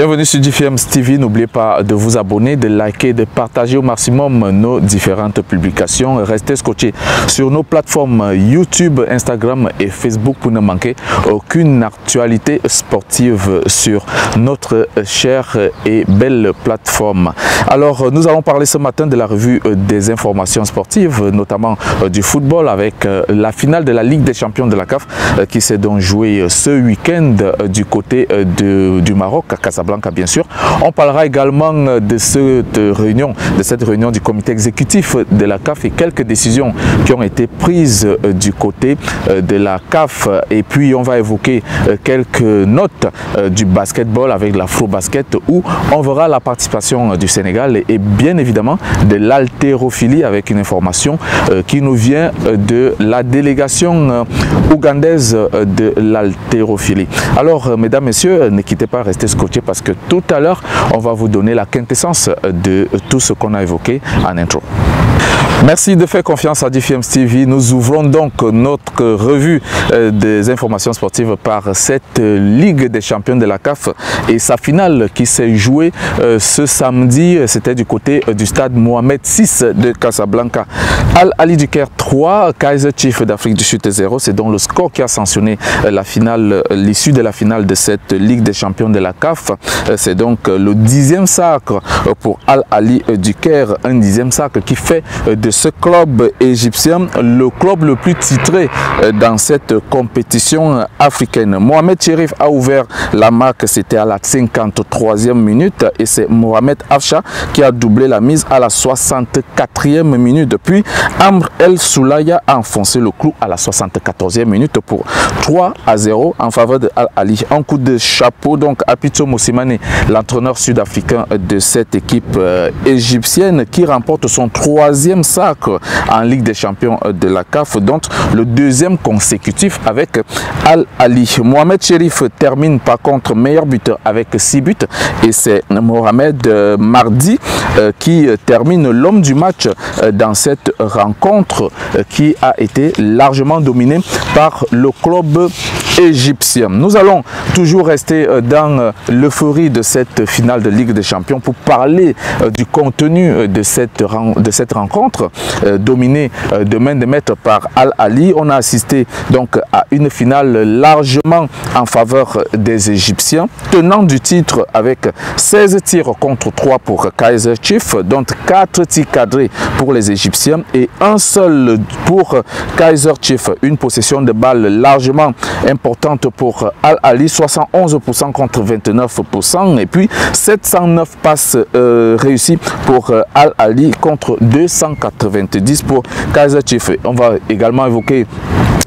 Bienvenue sur DFM TV, n'oubliez pas de vous abonner, de liker, de partager au maximum nos différentes publications. Restez scotchés sur nos plateformes YouTube, Instagram et Facebook pour ne manquer aucune actualité sportive sur notre chère et belle plateforme. Alors, nous allons parler ce matin de la revue des informations sportives, notamment du football avec la finale de la Ligue des champions de la CAF qui s'est donc jouée ce week-end du côté du Maroc, à Casablanca bien sûr. On parlera également de cette réunion du comité exécutif de la CAF et quelques décisions qui ont été prises du côté de la CAF. Et puis on va évoquer quelques notes du basketball avec l'afro-basket où on verra la participation du Sénégal et bien évidemment de l'haltérophilie avec une information qui nous vient de la délégation ougandaise de l'haltérophilie. Alors mesdames, messieurs, ne quittez pas, restez scotchés parce que tout à l'heure, on va vous donner la quintessence de tout ce qu'on a évoqué en intro. Merci de faire confiance à DFM TV. Nous ouvrons donc notre revue des informations sportives par cette Ligue des champions de la CAF et sa finale qui s'est jouée ce samedi. C'était du côté du stade Mohamed VI de Casablanca. Al Ahly du Caire 3, Kaizer Chiefs d'Afrique du Sud 0. C'est donc le score qui a sanctionné la finale, l'issue de la finale de cette Ligue des champions de la CAF. C'est donc le 10e sacre pour Al Ahly du Caire, un 10e sacre qui fait de ce club égyptien le club le plus titré dans cette compétition africaine. Mohamed Cherif a ouvert la marque, c'était à la 53e minute et c'est Mohamed Afcha qui a doublé la mise à la 64e minute. Puis Amr El Soulaya a enfoncé le clou à la 74e minute pour 3-0 en faveur de Al Ahly. Un coup de chapeau donc à Pitso Mosimane, l'entraîneur sud-africain de cette équipe égyptienne qui remporte son 3e sacre en Ligue des champions de la CAF, donc le 2e consécutif avec Al Ahly. Mohamed Cherif termine par contre meilleur buteur avec 6 buts et c'est Mohamed Mardi qui termine l'homme du match dans cette rencontre qui a été largement dominée par le club égyptien. Nous allons toujours rester dans l'euphorie de cette finale de Ligue des champions pour parler du contenu de cette rencontre dominée de main de maître par Al Ahly. On a assisté donc à une finale largement en faveur des Égyptiens, tenant du titre avec 16 tirs contre 3 pour Kaizer Chiefs, dont 4 tirs cadrés pour les Égyptiens et un seul pour Kaizer Chiefs. Une possession de balle largement importante pour Al Ahly, 71% contre 29%, et puis 709 passes réussies pour Al Ahly contre 290 pour Kaizer Chiefs. On va également évoquer,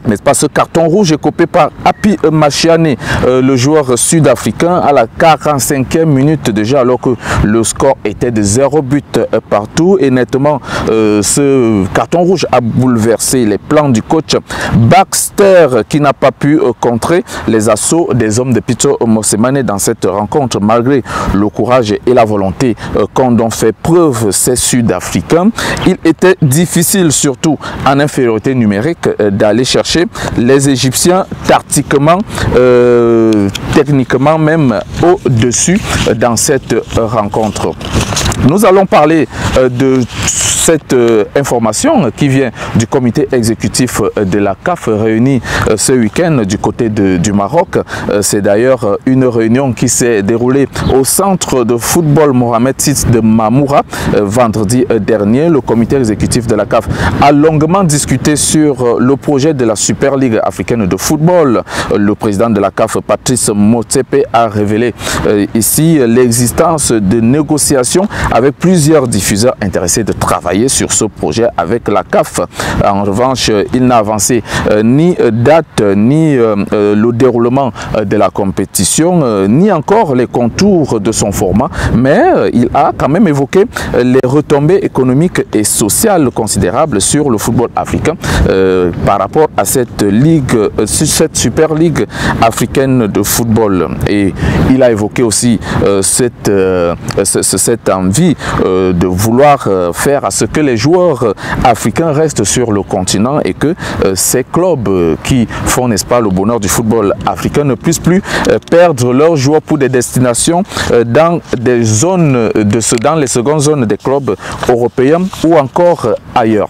n'est-ce pas, ce carton rouge écopé par Api Machiane, le joueur sud-africain, à la 45e minute déjà, alors que le score était de 0 but partout. Et nettement, ce carton rouge a bouleversé les plans du coach Baxter, qui n'a pas pu contrer les assauts des hommes de Pitso Mosimane dans cette rencontre, malgré le courage et la volonté qu'ont donc fait preuve ces Sud-Africains. Il était difficile, surtout en infériorité numérique, d'aller chercher les Égyptiens tactiquement, techniquement même au-dessus dans cette rencontre. Nous allons parler de cette information qui vient du comité exécutif de la CAF réuni ce week-end du côté du Maroc. C'est d'ailleurs une réunion qui s'est déroulée au centre de football Mohamed VI de Mamoura vendredi dernier. Le comité exécutif de la CAF a longuement discuté sur le projet de la Super Ligue africaine de football. Le président de la CAF, Patrice Motsepe, a révélé ici l'existence de négociations avec plusieurs diffuseurs intéressés de travailler sur ce projet avec la CAF. En revanche, il n'a avancé ni date, ni le déroulement de la compétition, ni encore les contours de son format, mais il a quand même évoqué les retombées économiques et sociales considérables sur le football africain par rapport à cette ligue, cette Super Ligue africaine de football. Et il a évoqué aussi cette envie de vouloir faire à ce ce que les joueurs africains restent sur le continent et que ces clubs qui font, n'est-ce pas, le bonheur du football africain ne puissent plus perdre leurs joueurs pour des destinations dans des zones dans les secondes zones des clubs européens ou encore ailleurs.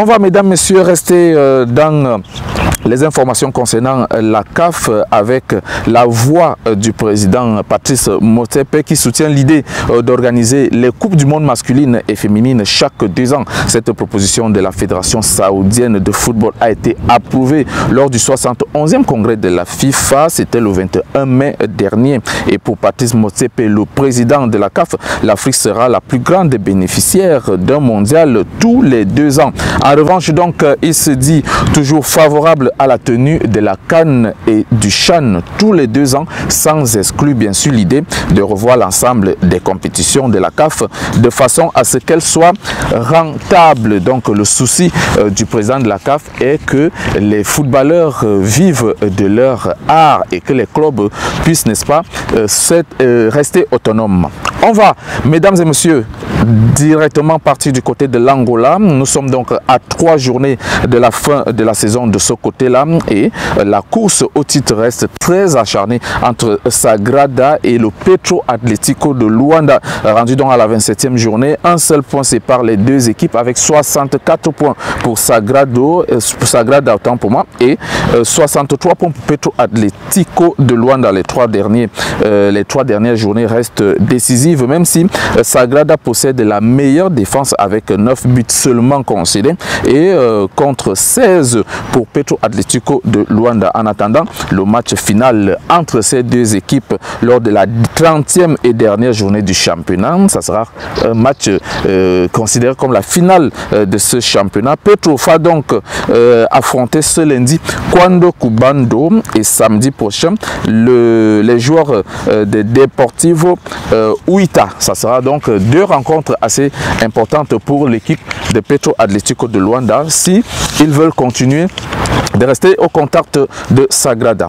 On va, mesdames, messieurs, rester dans les informations concernant la CAF avec la voix du président Patrice Motsepe qui soutient l'idée d'organiser les Coupes du monde masculine et féminine chaque 2 ans. Cette proposition de la Fédération saoudienne de football a été approuvée lors du 71e congrès de la FIFA. C'était le 21 mai dernier. Et pour Patrice Motsepe, le président de la CAF, l'Afrique sera la plus grande bénéficiaire d'un mondial tous les 2 ans. En revanche, donc, il se dit toujours favorable à la tenue de la CAN et du CHAN tous les 2 ans, sans exclure bien sûr l'idée de revoir l'ensemble des compétitions de la CAF de façon à ce qu'elles soient rentables. Donc le souci du président de la CAF est que les footballeurs vivent de leur art et que les clubs puissent, n'est-ce pas, rester autonomes. On va, mesdames et messieurs, directement partir du côté de l'Angola. Nous sommes donc à 3 journées de la fin de la saison de ce côté-là et la course au titre reste très acharnée entre Sagrada et le Petro Atlético de Luanda, rendu donc à la 27e journée. Un seul point sépare les deux équipes avec 64 points pour Sagrada autant pour moi et 63 points pour Petro Atlético de Luanda. Les trois dernières journées restent décisives, même si Sagrada possède la meilleure défense avec 9 buts seulement concédés et contre 16 pour Petro Atlético de Luanda. En attendant le match final entre ces deux équipes lors de la 30e et dernière journée du championnat, ça sera un match considéré comme la finale de ce championnat. Petro va donc affronter ce lundi Kwando Kubando et samedi prochain les joueurs de Deportivo Huita. Ça sera donc 2 rencontres assez importantes pour l'équipe de Petro Atlético de Luanda si ils veulent continuer de rester au contact de Sagrada.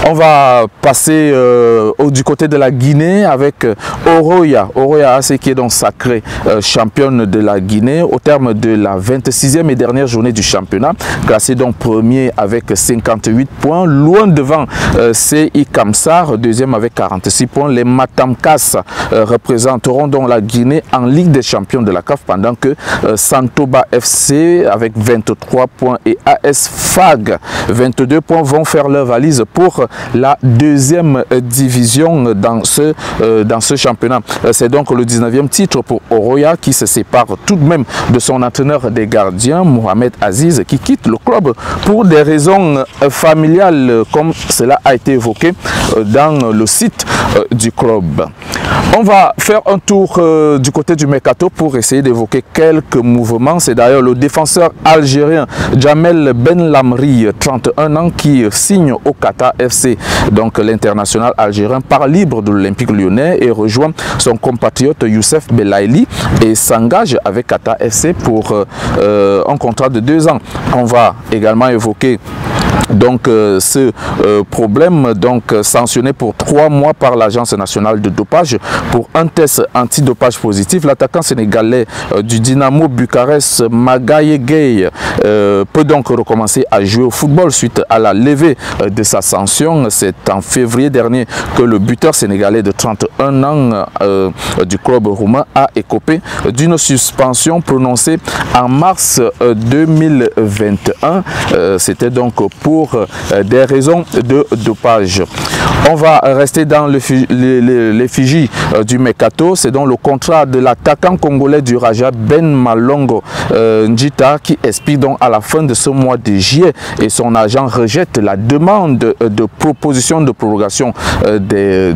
On va passer du côté de la Guinée avec Oroya. Oroya AC qui est donc sacrée championne de la Guinée au terme de la 26e et dernière journée du championnat, classé donc premier avec 58 points, loin devant CI Kamsar, deuxième avec 46 points. Les Matamkas représenteront donc la Guinée en Ligue des champions de la CAF, pendant que Santoba FC avec 23 points et AS FAG 22 points vont faire leur valise pour la 2e division dans ce championnat. C'est donc le 19e titre pour Oroya qui se sépare tout de même de son entraîneur des gardiens, Mohamed Aziz, qui quitte le club pour des raisons familiales, comme cela a été évoqué dans le site du club. On va faire un tour du côté du Mercato pour essayer d'évoquer quelques mouvements. C'est d'ailleurs le défenseur algérien Jamel Ben Lamri, 31 ans, qui signe au Qatar FC. Donc l'international algérien part libre de l'Olympique lyonnais et rejoint son compatriote Youssef Belaïli et s'engage avec Qatar FC pour un contrat de 2 ans. On va également évoquer donc ce problème, donc sanctionné pour 3 mois par l'Agence nationale de dopage pour un test antidopage positif. L'attaquant sénégalais du Dynamo Bucarest, Magaye Gueye, peut donc recommencer à jouer au football suite à la levée de sa sanction. C'est en février dernier que le buteur sénégalais de 31 ans du club roumain a écopé d'une suspension prononcée en mars 2021. C'était donc pour des raisons de dopage. On va rester dans l'effigie du Mercato. C'est donc le contrat de l'attaquant congolais du Raja Ben Malongo Njita qui expire donc à la fin de ce mois de juillet et son agent rejette la demande de proposition de prorogation des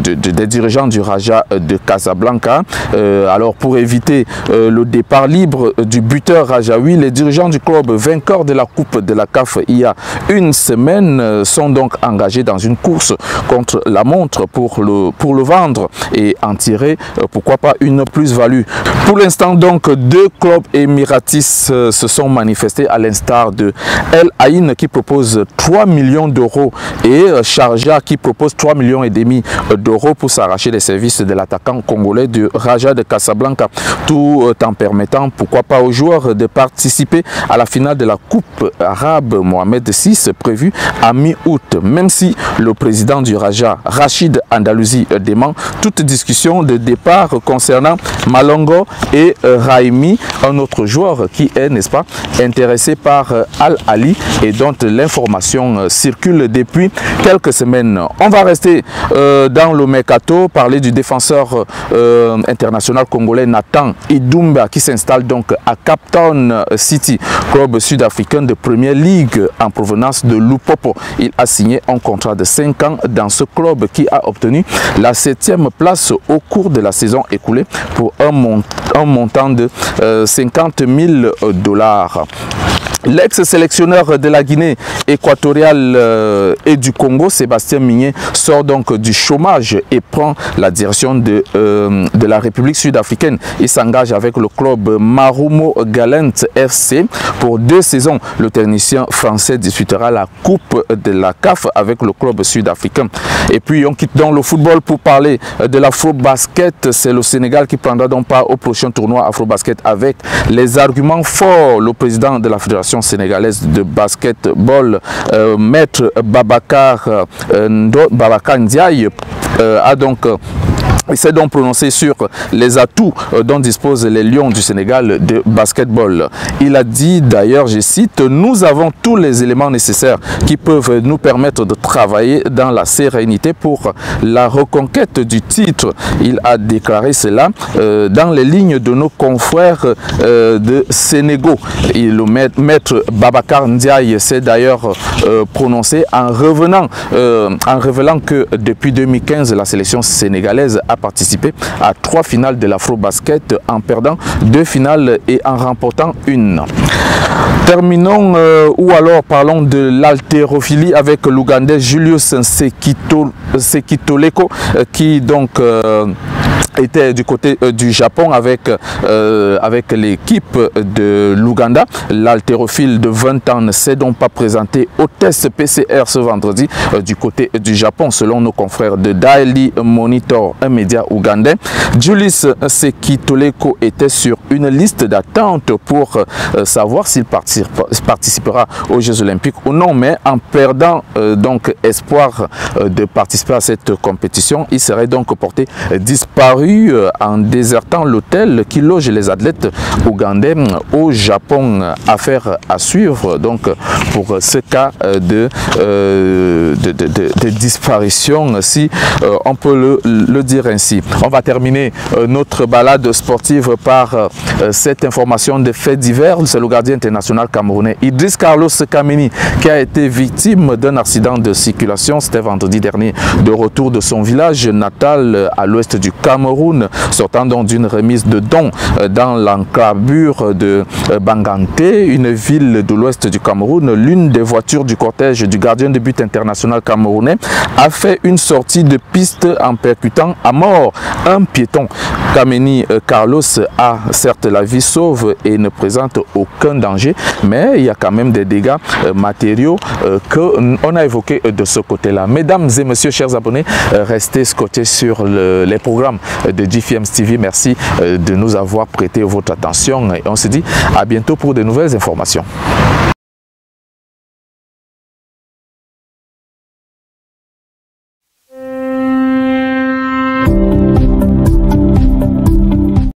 dirigeants du Raja de Casablanca. Alors pour éviter le départ libre du buteur rajaoui, les dirigeants du club vainqueur de la Coupe de la CAF il y a une semaine sont donc engagés dans une course contre la montre pour le vendre et en tirer, pourquoi pas, une plus-value. Pour l'instant, donc, 2 clubs émiratis se sont manifestés, à l'instar de El Ain qui propose 3 millions d'euros et Sharjah qui propose 3,5 millions d'euros pour s'arracher les services de l'attaquant congolais du Raja de Casablanca, tout en permettant, pourquoi pas, aux joueurs de participer à la finale de la Coupe arabe Mohamed VI prévue à mi-août, même si le président du Raja, Rachid Andalouzi, dément toute discussion de départ concernant Malongo et Raimi, un autre joueur qui est, n'est-ce pas, intéressé par Al-Ali et dont l'information circule depuis quelques semaines. On va rester dans le mercato, parler du défenseur international congolais Nathan Idumba qui s'installe donc à Cape Town City, club sud-africain de première ligue en provenance de Lupopo. Il a signé un contrat de 5 ans dans ce club qui a obtenu la 7e place au cours de la saison écoulée pour un montant de 50 000 $. L'ex-sélectionneur de la Guinée équatoriale et du Congo, Sébastien Migné, sort donc du chômage et prend la direction de la République sud-africaine. Il s'engage avec le club Marumo Gallant FC pour 2 saisons. Le technicien français disputera la Coupe de la CAF avec le club sud-africain. Et puis on quitte donc le football pour parler de l'Afro-Basket. C'est le Sénégal qui prendra donc part au prochain tournoi Afro-Basket avec les arguments forts. Le président de la Fédération sénégalaise de basketball, Maître Babacar Ndiaye, a donc il s'est donc prononcé sur les atouts dont disposent les Lions du Sénégal de basketball. Il a dit d'ailleurs, je cite, « Nous avons tous les éléments nécessaires qui peuvent nous permettre de travailler dans la sérénité pour la reconquête du titre. » Il a déclaré cela dans les lignes de nos confrères de Sénégal. Et le maître Babacar Ndiaye s'est d'ailleurs prononcé en révélant que depuis 2015, la sélection sénégalaise a participé à 3 finales de l'Afro-Basket en perdant 2 finales et en remportant 1. Terminons ou alors parlons de l'haltérophilie avec l'Ougandais Julius Sekitoleko qui donc était du côté du Japon avec l'équipe de l'Ouganda. L'haltérophile de 20 ans ne s'est donc pas présenté au test PCR ce vendredi du côté du Japon, selon nos confrères de Daily Monitor, un média ougandais. Julius Sekitoleko était sur une liste d'attente pour savoir s'il participera aux Jeux Olympiques ou non, mais en perdant donc espoir de participer à cette compétition, il serait donc porté disparu en désertant l'hôtel qui loge les athlètes ougandais au Japon. Affaire à suivre donc pour ce cas de disparition, si on peut le dire ainsi. On va terminer notre balade sportive par cette information de faits divers. C'est le gardien international camerounais Idriss Carlos Kameni qui a été victime d'un accident de circulation. C'était vendredi dernier, de retour de son village natal à l'ouest du Cameroun, sortant donc d'une remise de dons dans l'enclavure de Bangante, une ville de l'ouest du Cameroun. L'une des voitures du cortège du gardien de but international camerounais a fait une sortie de piste en percutant à mort un piéton. Kameni Carlos a certes la vie sauve et ne présente aucun danger, mais il y a quand même des dégâts matériaux qu'on a évoqués de ce côté-là. Mesdames et messieurs, chers abonnés, restez scotchés sur les programmes de GFMs TV. Merci de nous avoir prêté votre attention et on se dit à bientôt pour de nouvelles informations.